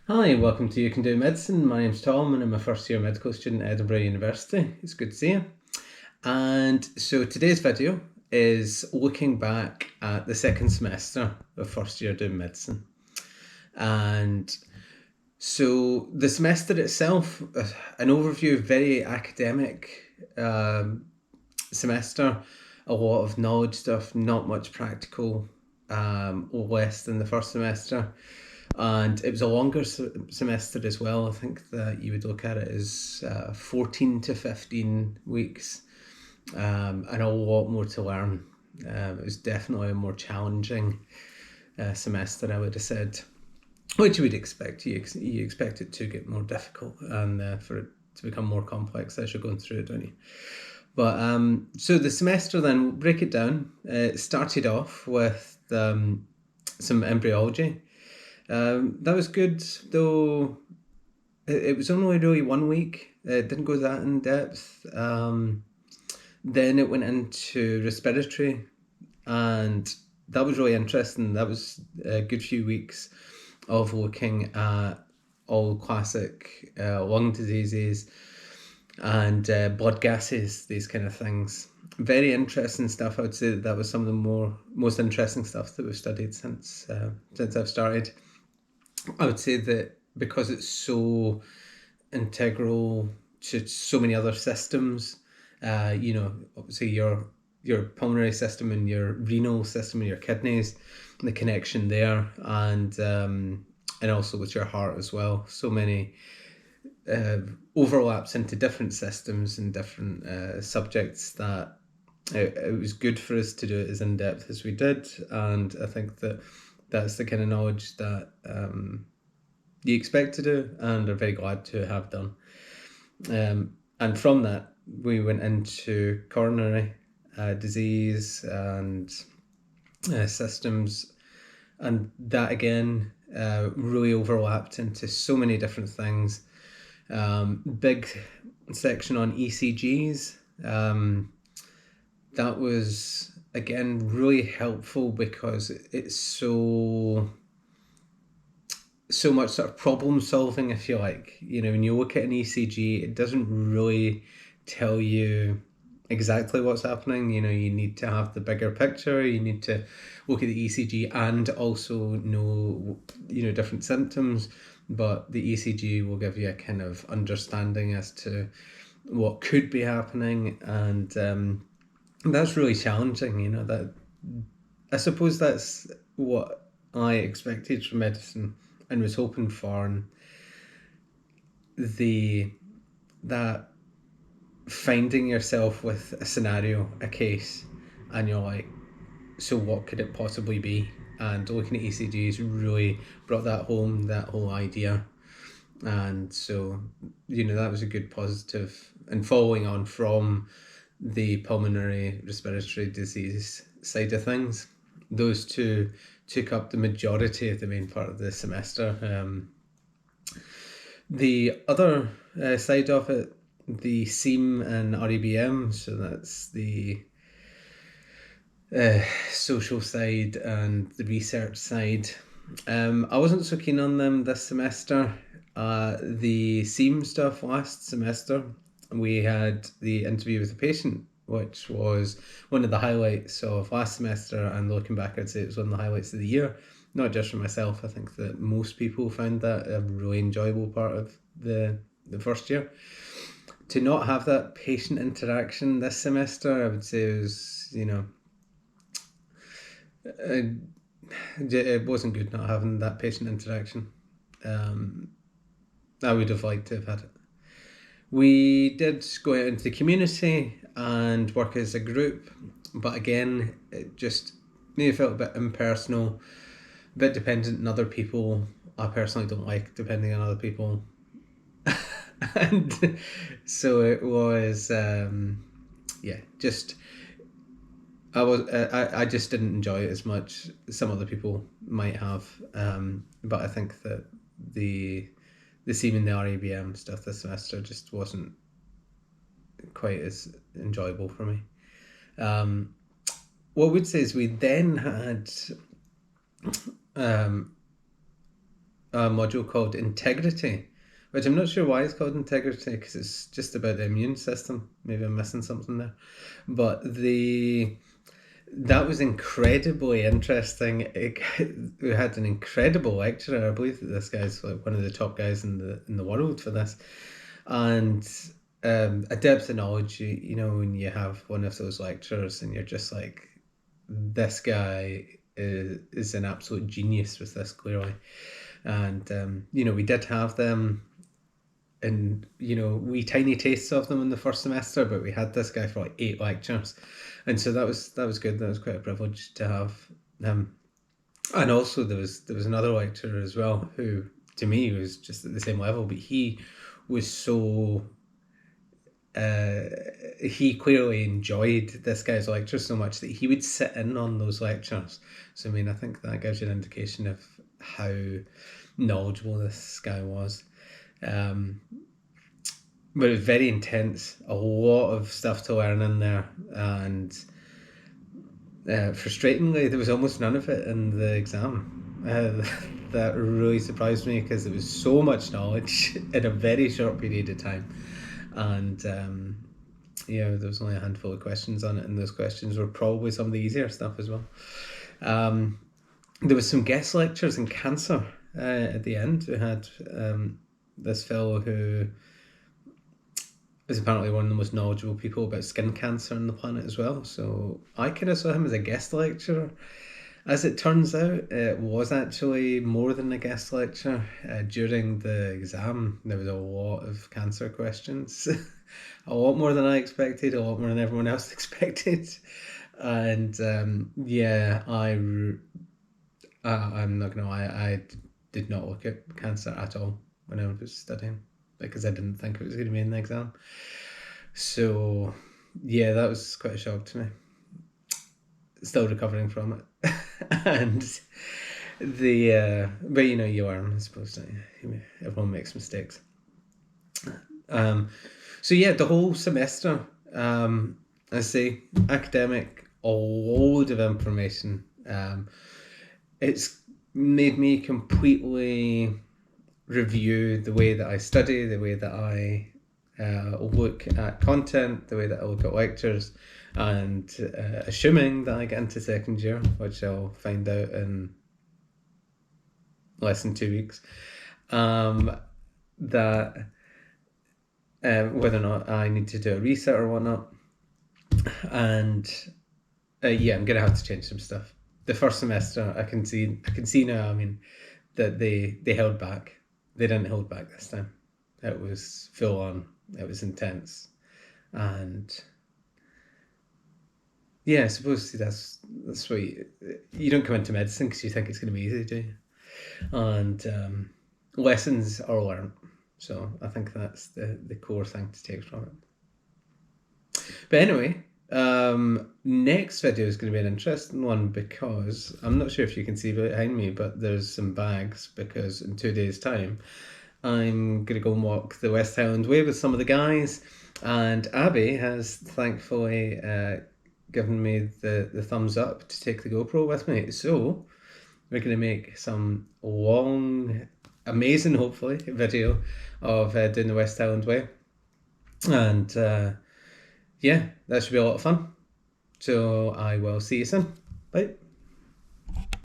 Hi, welcome to You Can Do Medicine. My name's Tom and I'm a first year medical student at Edinburgh University. It's good to see you. And so today's video is looking back at the second semester of first year doing medicine. And so the semester itself, an overview, very academic semester, a lot of knowledge stuff, not much practical, less than the first semester. And it was a longer semester as well. I think that you would look at it as 14 to 15 weeks, and a lot more to learn. It was definitely a more challenging semester, I would have said, which you would expect. You expect it to get more difficult and for it to become more complex as you're going through it, don't you? But so the semester then, we'll break it down. It started off with some embryology. That was good, though it was only really 1 week. It didn't go that in depth. Then it went into respiratory, and that was really interesting. That was a good few weeks of looking at all classic lung diseases and blood gases, these kind of things. Very interesting stuff. I would say that was some of the most interesting stuff that we've studied since I've started. I would say that because it's so integral to so many other systems, obviously your pulmonary system and your renal system and your kidneys, the connection there, and also with your heart as well. So many overlaps into different systems and different subjects that it was good for us to do it as in depth as we did, and I think that that's the kind of knowledge that you expect to do and are very glad to have done. And from that, we went into coronary disease and systems, and that again really overlapped into so many different things. Big section on ECGs. That was again really helpful because it's so much sort of problem solving, if you like. When you look at an ECG, it doesn't really tell you exactly what's happening. You need to have the bigger picture. You need to look at the ECG and also know different symptoms. But the ECG will give you a kind of understanding as to what could be happening, and that's really challenging. That I suppose that's what I expected from medicine and was hoping for, and that finding yourself with a scenario, a case, and you're like, so what could it possibly be? And looking at ECGs really brought that home, that whole idea. And so, that was a good positive. And following on from the pulmonary respiratory disease side of things, those two took up the majority of the main part of the semester. The other side of it, the SEAM and REBM, so that's the social side and the research side. I wasn't so keen on them this semester. The SEAM stuff last semester, we had the interview with the patient, which was one of the highlights of last semester, and looking back, I'd say it was one of the highlights of the year. Not just for myself, I think that most people found that a really enjoyable part of the first year. To not have that patient interaction this semester, I would say was, it wasn't good not having that patient interaction. I would have liked to have had it. We did go out into the community and work as a group, but again, it just maybe felt a bit impersonal, a bit dependent on other people. I personally don't like depending on other people. And so it was, just I just didn't enjoy it as much as some other people might have. But I think that the SEAM and the RABM stuff this semester just wasn't quite as enjoyable for me. What I would say is we then had a module called Integrity, which I'm not sure why it's called Integrity because it's just about the immune system. Maybe I'm missing something there. But that was incredibly interesting. We had an incredible lecturer. I believe that this guy's like one of the top guys in the world for this, and a depth of knowledge. You know, when you have one of those lecturers and you're just like, this guy is an absolute genius with this clearly, and we did have them. And we tiny tastes of them in the first semester, but we had this guy for like 8 lectures, and so that was good. That was quite a privilege to have him. And also there was another lecturer as well who to me was just at the same level, but he was so he clearly enjoyed this guy's lectures so much that he would sit in on those lectures. So I mean, I think that gives you an indication of how knowledgeable this guy was. But it was very intense, a lot of stuff to learn in there, and frustratingly, there was almost none of it in the exam. That really surprised me because there was so much knowledge in a very short period of time, and there was only a handful of questions on it, and those questions were probably some of the easier stuff as well. There was some guest lectures in cancer at the end. We had this fellow who is apparently one of the most knowledgeable people about skin cancer on the planet as well. So I kind of saw him as a guest lecturer. As it turns out, it was actually more than a guest lecture. During the exam, there was a lot of cancer questions. A lot more than I expected, a lot more than everyone else expected. And I'm not going to lie, I did not look at cancer at all when I was studying, because I didn't think it was going to be in the exam. So, yeah, that was quite a shock to me. Still recovering from it. And but you are, I suppose, don't you? Everyone makes mistakes. So yeah, the whole semester, I say, academic, a load of information. It's made me completely review the way that I study, the way that I look at content, the way that I look at lectures, and assuming that I get into second year, which I'll find out in less than 2 weeks, that whether or not I need to do a reset or whatnot. And I'm gonna have to change some stuff. The first semester, I can see now. I mean, that they held back. They didn't hold back this time. It was full on. It was intense, and yeah, I suppose that's what you don't come into medicine because you think it's going to be easy, do you? And lessons are learned. So I think that's the core thing to take from it. But anyway, next video is going to be an interesting one because I'm not sure if you can see behind me, but there's some bags because in 2 days' time I'm going to go and walk the West Highland Way with some of the guys, and Abby has thankfully given me the thumbs up to take the GoPro with me. So we're going to make some long, amazing, hopefully, video of doing the West Highland Way, and that should be a lot of fun. So I will see you soon. Bye.